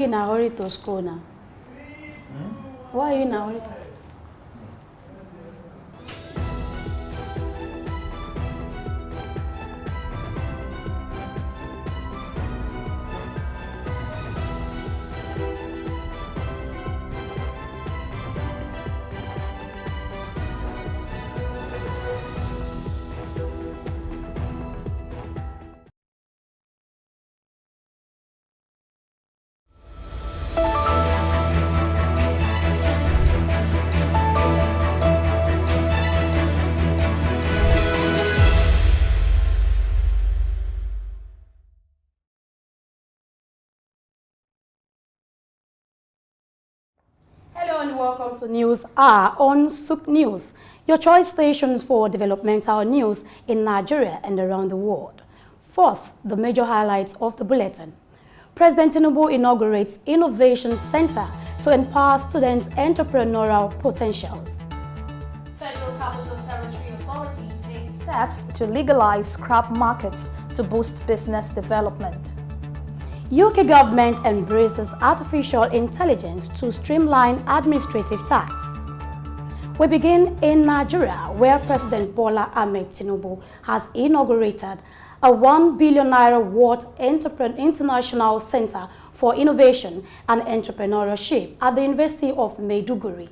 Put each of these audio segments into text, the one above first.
In a hurry to school now? Why are you in a hurry to? Hello and welcome to News Hour on Souk News, your choice stations for developmental news in Nigeria and around the world. First, the major highlights of the bulletin. President Tinubu inaugurates Innovation Center to empower students' entrepreneurial potentials. Federal Capital Territory Authority takes steps to legalize scrap markets to boost business development. UK government embraces artificial intelligence to streamline administrative tasks. We begin in Nigeria, where President Bola Ahmed Tinubu has inaugurated a 1 billion naira worth International Center for Innovation and Entrepreneurship at the University of Maiduguri.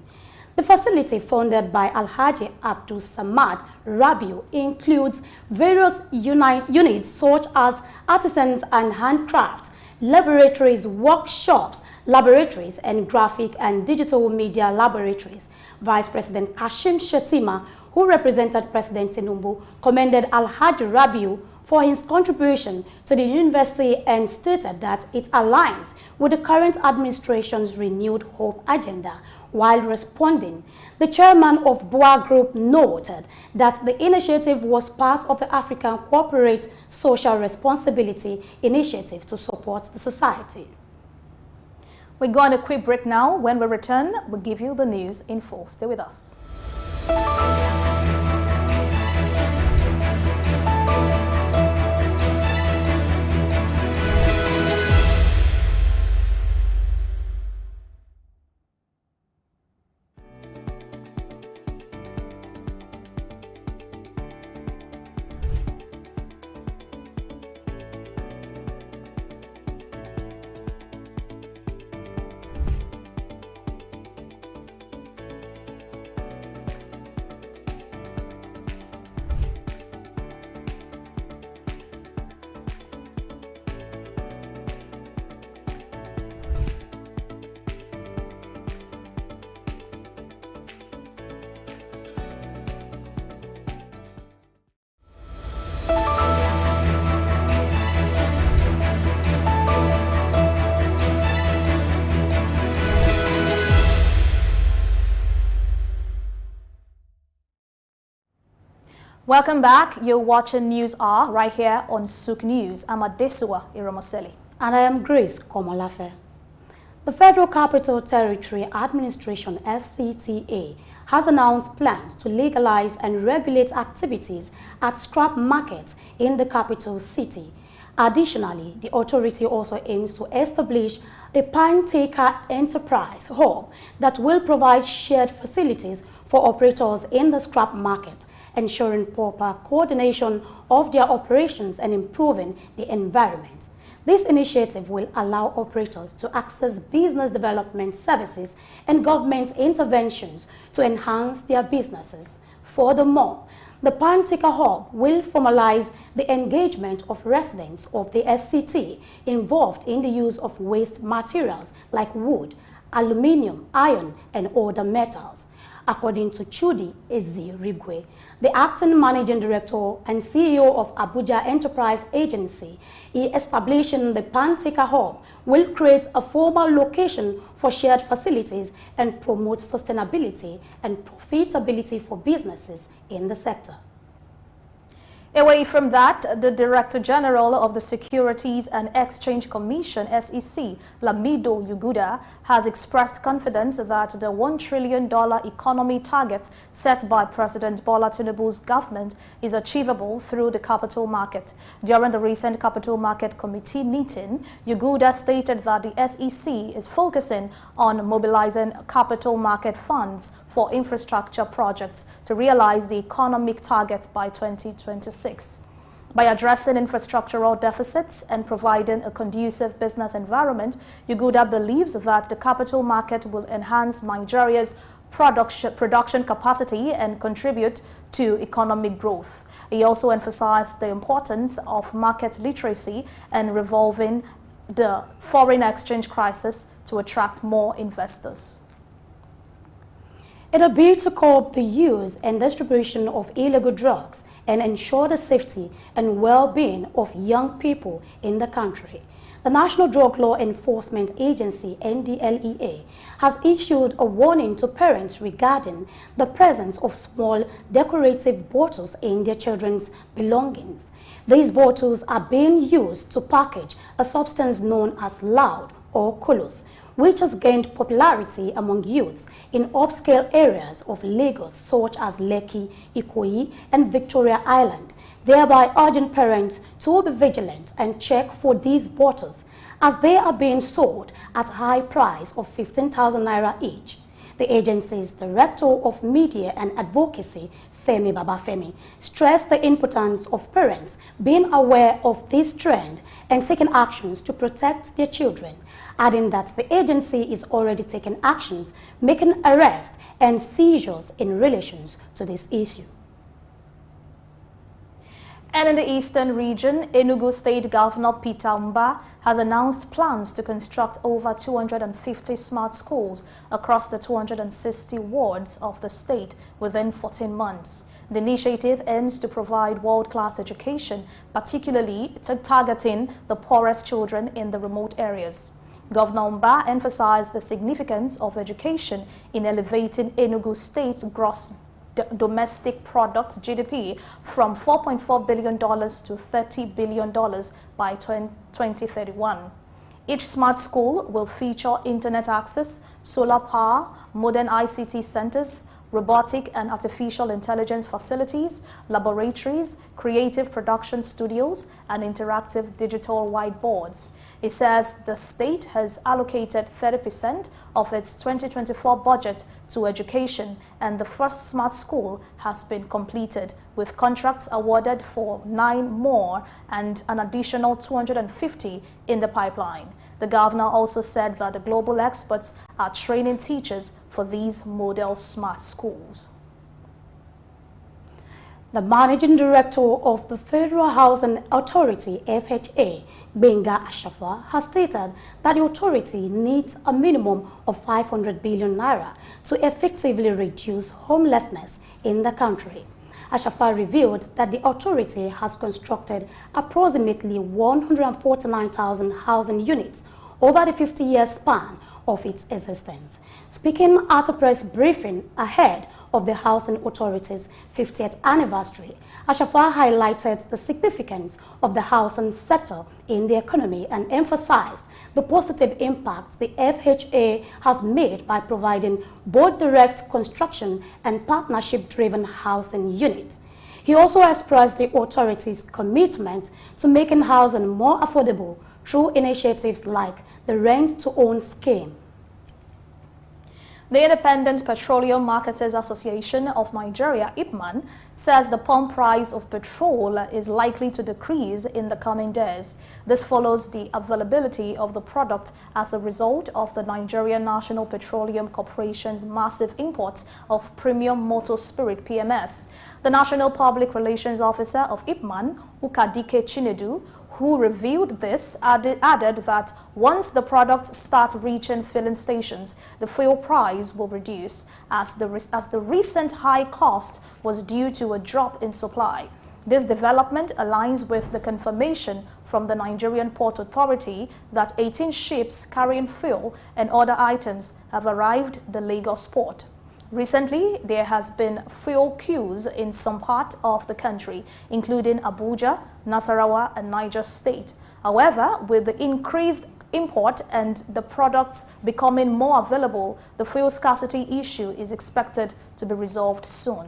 The facility, funded by Alhaji Abdul Samad Rabiu, includes various units such as artisans and handcrafts, laboratories, workshops, laboratories, and graphic and digital media laboratories. Vice President Kashim Shettima, who represented President Tinubu, commended Alhaji Rabiu for his contribution to the university and stated that it aligns with the current administration's renewed hope agenda. While responding, the chairman of BUA Group noted that the initiative was part of the African Corporate Social Responsibility Initiative to support the society. We go on a quick break now. When we return, we'll give you the news in full. Stay with us. Welcome back. You're watching News Hour right here on Souk News. I'm Adesua Iromoseli. And I am Grace Komolafe. The Federal Capital Territory Administration, FCTA, has announced plans to legalize and regulate activities at scrap markets in the capital city. Additionally, the authority also aims to establish a Pan-Taker Enterprise hub that will provide shared facilities for operators in the scrap market, ensuring proper coordination of their operations and improving the environment. This initiative will allow operators to access business development services and government interventions to enhance their businesses. Furthermore, the Pan-Taker Hub will formalize the engagement of residents of the FCT involved in the use of waste materials like wood, aluminium, iron, and other metals. According to Chudi Ezirigwe, the acting managing director and CEO of Abuja Enterprise Agency, establishing the Pan-Taker Hub will create a formal location for shared facilities and promote sustainability and profitability for businesses in the sector. Away from that, the Director General of the Securities and Exchange Commission, SEC, Lamido Yuguda, has expressed confidence that the $1 trillion economy target set by President Bola Tinubu's government is achievable through the capital market. During the recent Capital Market Committee meeting, Yuguda stated that the SEC is focusing on mobilizing capital market funds for infrastructure projects to realize the economic target by 2026. By addressing infrastructural deficits and providing a conducive business environment, Yuguda believes that the capital market will enhance Nigeria's production capacity and contribute to economic growth. He also emphasized the importance of market literacy and resolving the foreign exchange crisis to attract more investors. In a bid to curb the use and distribution of illegal drugs and ensure the safety and well-being of young people in the country, the National Drug Law Enforcement Agency, NDLEA, has issued a warning to parents regarding the presence of small decorative bottles in their children's belongings. These bottles are being used to package a substance known as loud or colos, which has gained popularity among youths in upscale areas of Lagos such as Lekki, Ikoyi, and Victoria Island, thereby urging parents to be vigilant and check for these bottles as they are being sold at a high price of 15,000 naira each. The agency's Director of Media and Advocacy, Femi Babafemi, stressed the importance of parents being aware of this trend and taking actions to protect their children, adding that the agency is already taking actions, making arrests and seizures in relation to this issue. And in the eastern region, Enugu State Governor Peter Mba has announced plans to construct over 250 smart schools across the 260 wards of the state within 14 months. The initiative aims to provide world-class education, particularly targeting the poorest children in the remote areas. Governor Mba emphasized the significance of education in elevating Enugu State's gross domestic product GDP from $4.4 billion to $30 billion by 2031. Each smart school will feature internet access, solar power, modern ICT centers, robotic and artificial intelligence facilities, laboratories, creative production studios, and interactive digital whiteboards. It says the state has allocated 30% of its 2024 budget to education, and the first smart school has been completed, with contracts awarded for 9 more and an additional 250 in the pipeline. The governor also said that the global experts are training teachers for these model smart schools. The Managing Director of the Federal Housing Authority, FHA, Benga Ashafa, has stated that the authority needs a minimum of 500 billion naira to effectively reduce homelessness in the country. Ashafa revealed that the authority has constructed approximately 149,000 housing units over the 50-year span of its existence. Speaking at a press briefing ahead of the Housing Authority's 50th anniversary, Ashafa highlighted the significance of the housing sector in the economy and emphasized the positive impact the FHA has made by providing both direct construction and partnership-driven housing units. He also expressed the authority's commitment to making housing more affordable through initiatives like the Rent-to-Own scheme. The Independent Petroleum Marketers Association of Nigeria, IPMAN, says the pump price of petrol is likely to decrease in the coming days. This follows the availability of the product as a result of the Nigerian National Petroleum Corporation's massive imports of premium motor spirit PMS. The National Public Relations Officer of IPMAN, Ukadike Chinedu, who revealed this, added that once the products start reaching filling stations, the fuel price will reduce, as the recent high cost was due to a drop in supply. This development aligns with the confirmation from the Nigerian Port Authority that 18 ships carrying fuel and other items have arrived at the Lagos port. Recently, there has been fuel queues in some part of the country, including Abuja, Nasarawa, and Niger State. However, with the increased import and the products becoming more available, the fuel scarcity issue is expected to be resolved soon.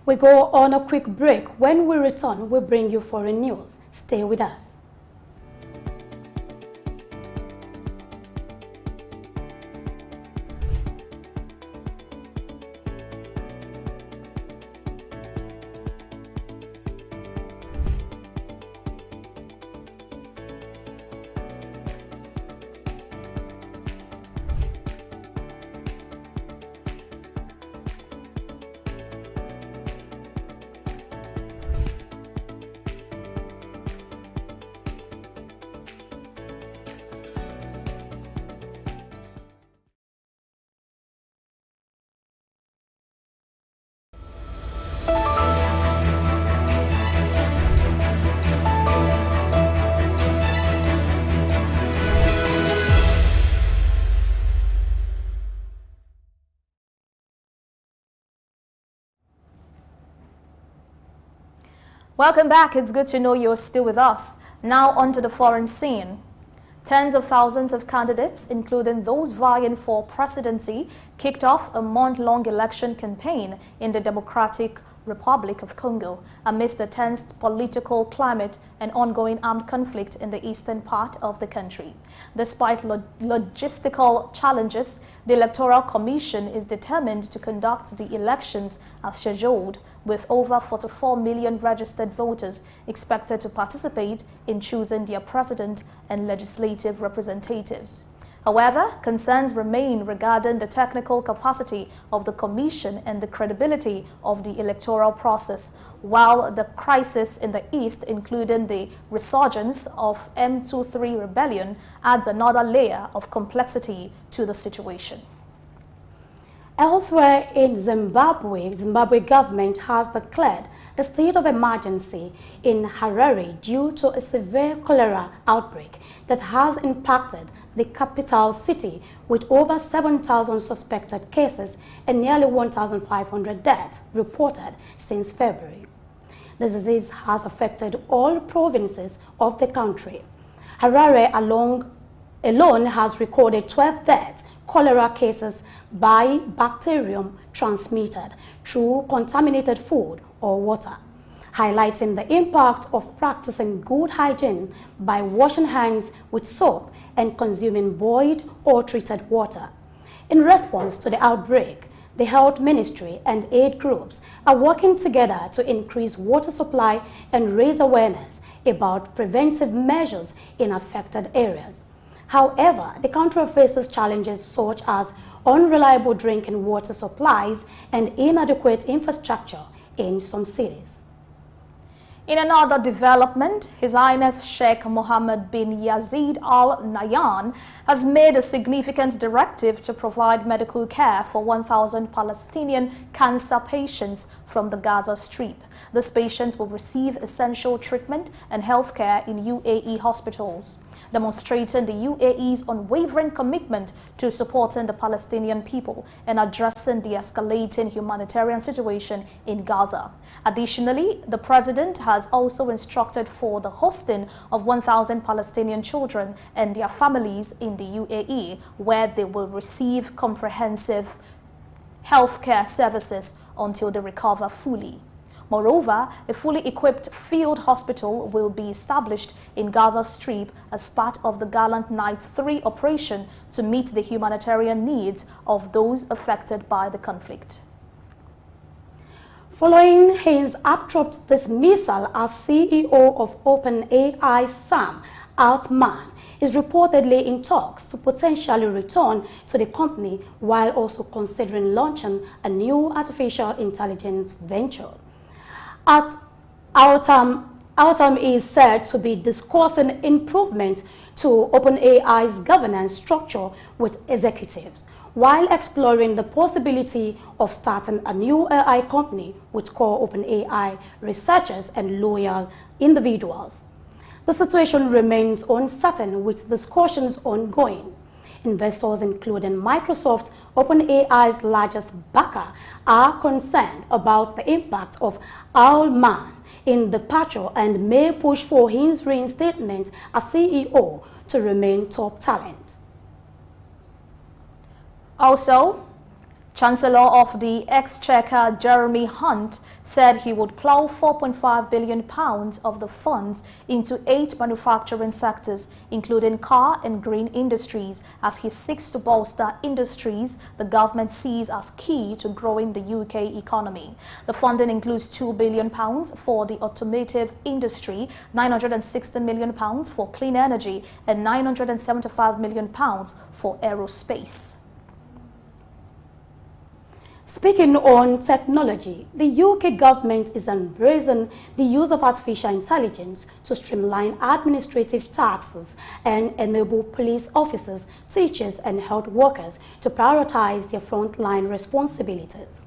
We go on a quick break. When we return, we'll bring you foreign news. Stay with us. Welcome back. It's good to know you're still with us. Now onto the foreign scene. Tens of thousands of candidates, including those vying for presidency, kicked off a month-long election campaign in the Democratic Republic of Congo amidst a tense political climate and ongoing armed conflict in the eastern part of the country. Despite logistical challenges, the Electoral Commission is determined to conduct the elections as scheduled, with over 44 million registered voters expected to participate in choosing their president and legislative representatives. However, concerns remain regarding the technical capacity of the Commission and the credibility of the electoral process, while the crisis in the East, including the resurgence of M23 rebellion, adds another layer of complexity to the situation. Elsewhere in Zimbabwe, Zimbabwe government has declared a state of emergency in Harare due to a severe cholera outbreak that has impacted the capital city, with over 7,000 suspected cases and nearly 1,500 deaths reported since February. The disease has affected all provinces of the country. Harare alone has recorded 12 deaths, cholera cases by bacterium transmitted through contaminated food or water, highlighting the impact of practicing good hygiene by washing hands with soap and consuming boiled or treated water. In response to the outbreak, the Health Ministry and aid groups are working together to increase water supply and raise awareness about preventive measures in affected areas. However, the country faces challenges such as unreliable drinking water supplies and inadequate infrastructure in some cities. In another development, His Highness Sheikh Mohammed bin Yazid Al Nahyan has made a significant directive to provide medical care for 1,000 Palestinian cancer patients from the Gaza Strip. These patients will receive essential treatment and health care in UAE hospitals, demonstrating the UAE's unwavering commitment to supporting the Palestinian people and addressing the escalating humanitarian situation in Gaza. Additionally, the president has also instructed for the hosting of 1,000 Palestinian children and their families in the UAE, where they will receive comprehensive healthcare services until they recover fully. Moreover, a fully equipped field hospital will be established in Gaza Strip as part of the Gallant Knights 3 operation to meet the humanitarian needs of those affected by the conflict. Following his abrupt dismissal as CEO of OpenAI, Sam Altman is reportedly in talks to potentially return to the company while also considering launching a new artificial intelligence venture. Altman is said to be discussing improvement to OpenAI's governance structure with executives, while exploring the possibility of starting a new AI company with core OpenAI researchers and loyal individuals. The situation remains uncertain with discussions ongoing. Investors, including Microsoft, OpenAI's largest backer, are concerned about the impact of Al-Man in the departure and may push for his reinstatement as CEO to remain top talent. Also, Chancellor of the Exchequer Jeremy Hunt said he would plough £4.5 billion of the funds into 8 manufacturing sectors, including car and green industries, as he seeks to bolster industries the government sees as key to growing the UK economy. The funding includes £2 billion for the automotive industry, £960 million for clean energy, and £975 million for aerospace. Speaking on technology, the UK government is embracing the use of artificial intelligence to streamline administrative tasks and enable police officers, teachers and health workers to prioritize their frontline responsibilities.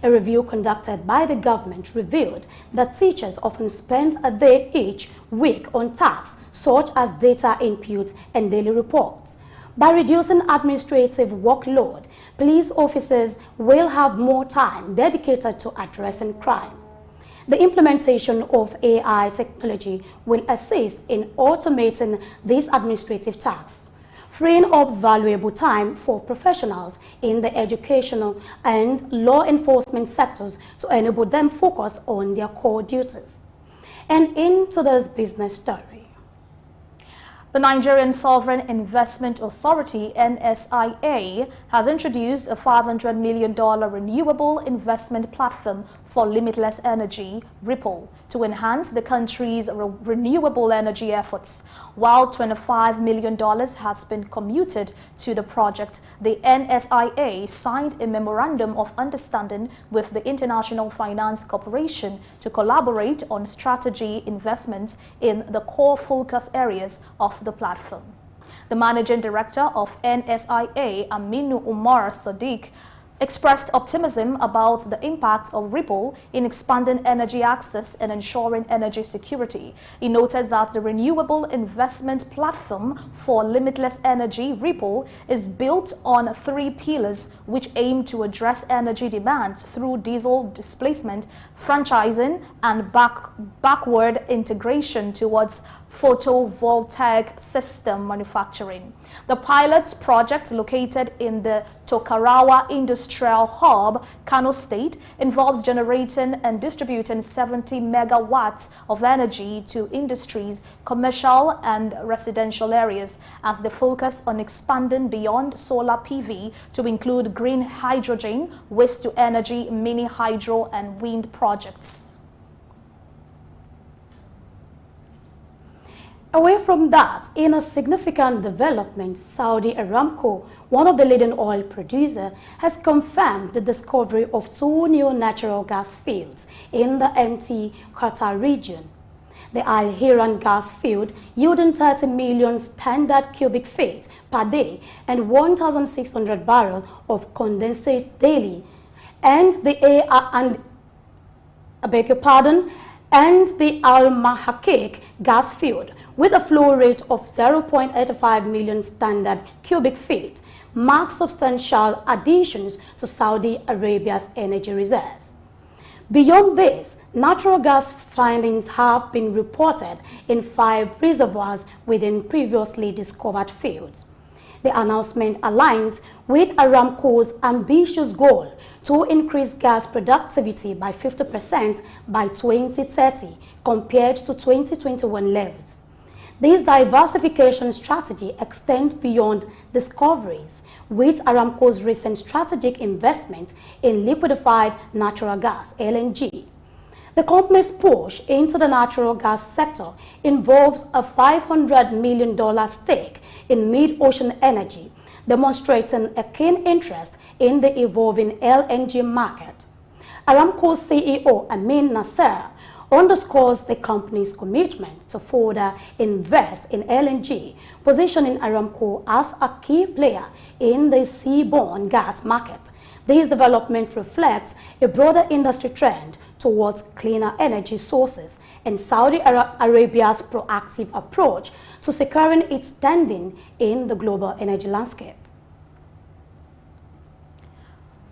A review conducted by the government revealed that teachers often spend a day each week on tasks such as data input and daily reports. By reducing administrative workload, police officers will have more time dedicated to addressing crime. The implementation of AI technology will assist in automating these administrative tasks, freeing up valuable time for professionals in the educational and law enforcement sectors to enable them focus on their core duties. And into this business story. The Nigerian Sovereign Investment Authority, NSIA, has introduced a $500 million renewable investment platform for limitless energy, Ripple, to enhance the country's renewable energy efforts. While $25 million has been committed to the project, the NSIA signed a Memorandum of Understanding with the International Finance Corporation to collaborate on strategy investments in the core focus areas of the platform. The Managing Director of NSIA, Aminu Umar Sadiq, expressed optimism about the impact of Ripple in expanding energy access and ensuring energy security. He noted that the renewable investment platform for limitless energy, Ripple, is built on 3 pillars which aim to address energy demand through diesel displacement, franchising, and backward integration towards photovoltaic system manufacturing. The pilot project, located in the Tokarawa Industrial Hub, Kano State, involves generating and distributing 70 megawatts of energy to industries, commercial and residential areas, as they focus on expanding beyond solar PV to include green hydrogen, waste-to-energy, mini hydro and wind projects. Away from that, in a significant development, Saudi Aramco, one of the leading oil producers, has confirmed the discovery of 2 new natural gas fields in the MT Qatar region. The Al Hiran gas field, yielding 30 million standard cubic feet per day and 1,600 barrels of condensate daily, and the Al Mahakik gas field, with a flow rate of 0.85 million standard cubic feet, marks substantial additions to Saudi Arabia's energy reserves. Beyond this, natural gas findings have been reported in 5 reservoirs within previously discovered fields. The announcement aligns with Aramco's ambitious goal to increase gas productivity by 50% by 2030 compared to 2021 levels. This diversification strategy extends beyond discoveries, with Aramco's recent strategic investment in liquefied natural gas, LNG. The company's push into the natural gas sector involves a $500 million stake in Mid-Ocean Energy, demonstrating a keen interest in the evolving LNG market. Aramco's CEO, Amin Nasser, underscores the company's commitment to further invest in LNG, positioning Aramco as a key player in the seaborne gas market. This development reflects a broader industry trend towards cleaner energy sources and Saudi Arabia's proactive approach to securing its standing in the global energy landscape.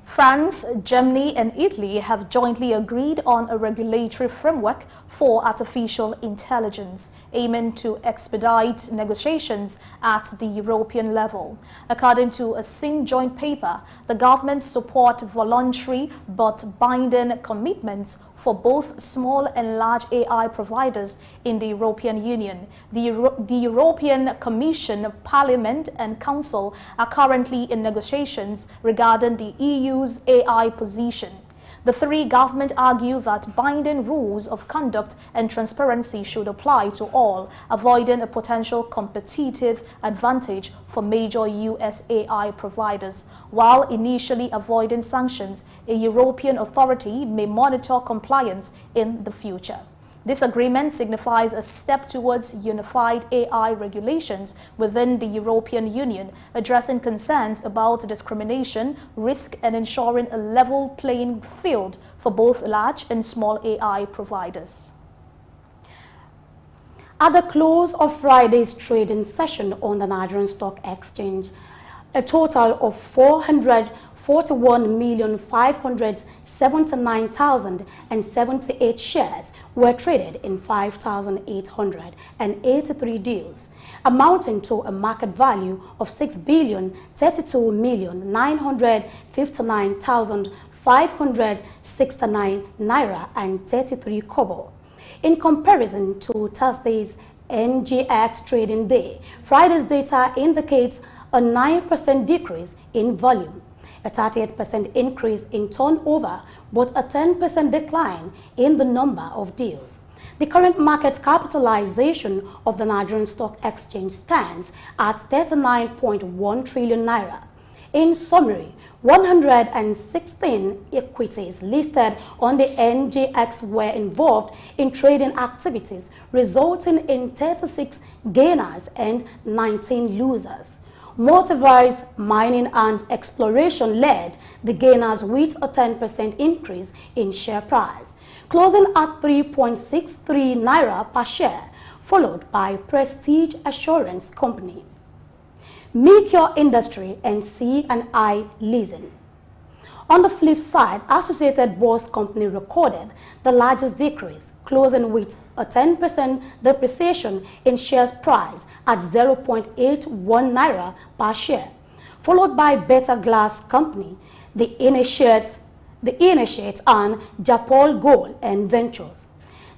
France, Germany and Italy have jointly agreed on a regulatory framework for artificial intelligence, aiming to expedite negotiations at the European level. According to a joint paper, the governments support voluntary but binding commitments for both small and large AI providers in the European Union. The European Commission, Parliament and Council are currently in negotiations regarding the EU's AI position. The three governments argue that binding rules of conduct and transparency should apply to all, avoiding a potential competitive advantage for major US AI providers. While initially avoiding sanctions, a European authority may monitor compliance in the future. This agreement signifies a step towards unified AI regulations within the European Union, addressing concerns about discrimination, risk, and ensuring a level playing field for both large and small AI providers. At the close of Friday's trading session on the Nigerian Stock Exchange, a total of 441,579,078 shares were traded in 5,883 deals, amounting to a market value of 6,032,959,569 naira and 33 kobo. In comparison to Thursday's NGX trading day, Friday's data indicates a 9% decrease in volume, a 38% increase in turnover, but a 10% decline in the number of deals. The current market capitalization of the Nigerian Stock Exchange stands at 39.1 trillion naira. In summary, 116 equities listed on the NGX were involved in trading activities, resulting in 36 gainers and 19 losers. Multiverse Mining and Exploration led the gainers with a 10% increase in share price, closing at 3.63 naira per share, followed by Prestige Assurance Company, Meteor Industry, and C&I Leasing. On the flip side, Associated Boss Company recorded the largest decrease, closing with a 10% depreciation in share price at 0.81 naira per share, followed by Better Glass Company, the Initiates and Japol Gold and Ventures.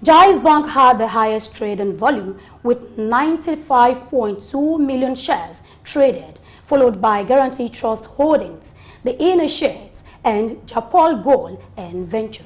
Jais Bank had the highest trading volume with 95.2 million shares traded, followed by Guarantee Trust Holdings, the Initiates, and Japol Gold and Ventures.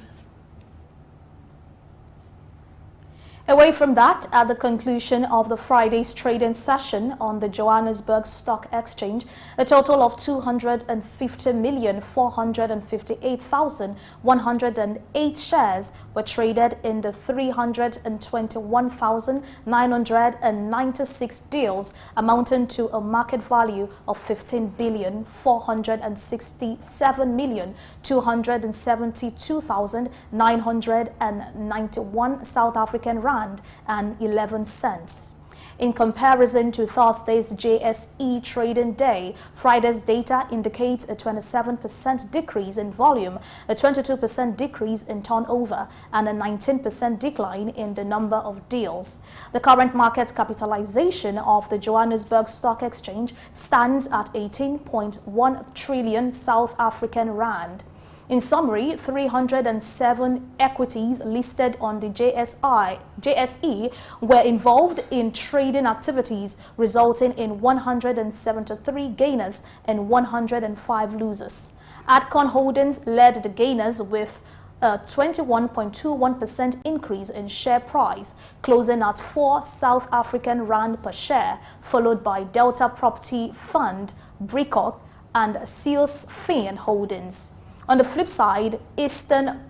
Away from that, at the conclusion of the Friday's trading session on the Johannesburg Stock Exchange, a total of 250,458,108 shares were traded in the 321,996 deals, amounting to a market value of 15,467,272,991 South African rand and 11 cents. In comparison to Thursday's JSE trading day, Friday's data indicates a 27% decrease in volume, a 22% decrease in turnover, and a 19% decline in the number of deals. The current market capitalization of the Johannesburg Stock Exchange stands at 18.1 trillion South African rand. In summary, 307 equities listed on the JSE were involved in trading activities, resulting in 173 gainers and 105 losers. Adcon Holdings led the gainers with a 21.21% increase in share price, closing at 4 South African rand per share, followed by Delta Property Fund, Bricock, and Seals Fin Holdings. On the flip side, Eastern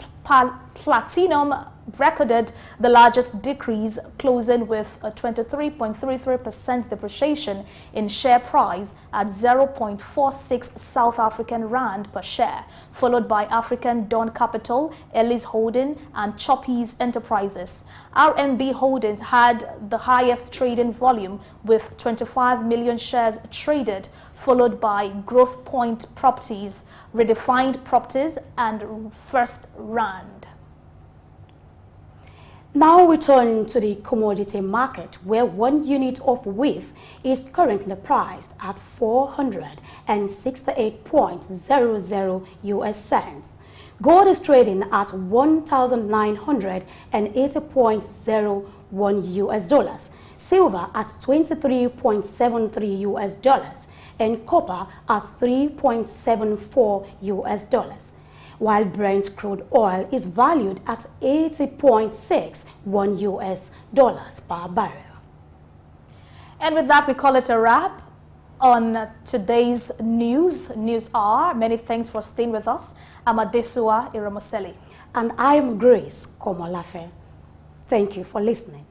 platinum recorded the largest decrease, closing with a 23.33% depreciation in share price at 0.46 South African Rand per share, followed by African Dawn Capital, Ellis Holding, and Choppies Enterprises. RMB Holdings had the highest trading volume with 25 million shares traded, followed by Growth Point Properties, Redefined Properties, and First Rand. Now returning to the commodity market, where 1 unit of wheat is currently priced at 468.00 US cents. Gold is trading at 1,980.01 US dollars, silver at 23.73 US dollars, and copper at 3.74 US dollars. While Brent crude oil is valued at 80.61 US dollars per barrel. And with that, we call it a wrap on today's News Hour. Many thanks for staying with us. I'm Adesua Iramoseli. And I'm Grace Komolafe. Thank you for listening.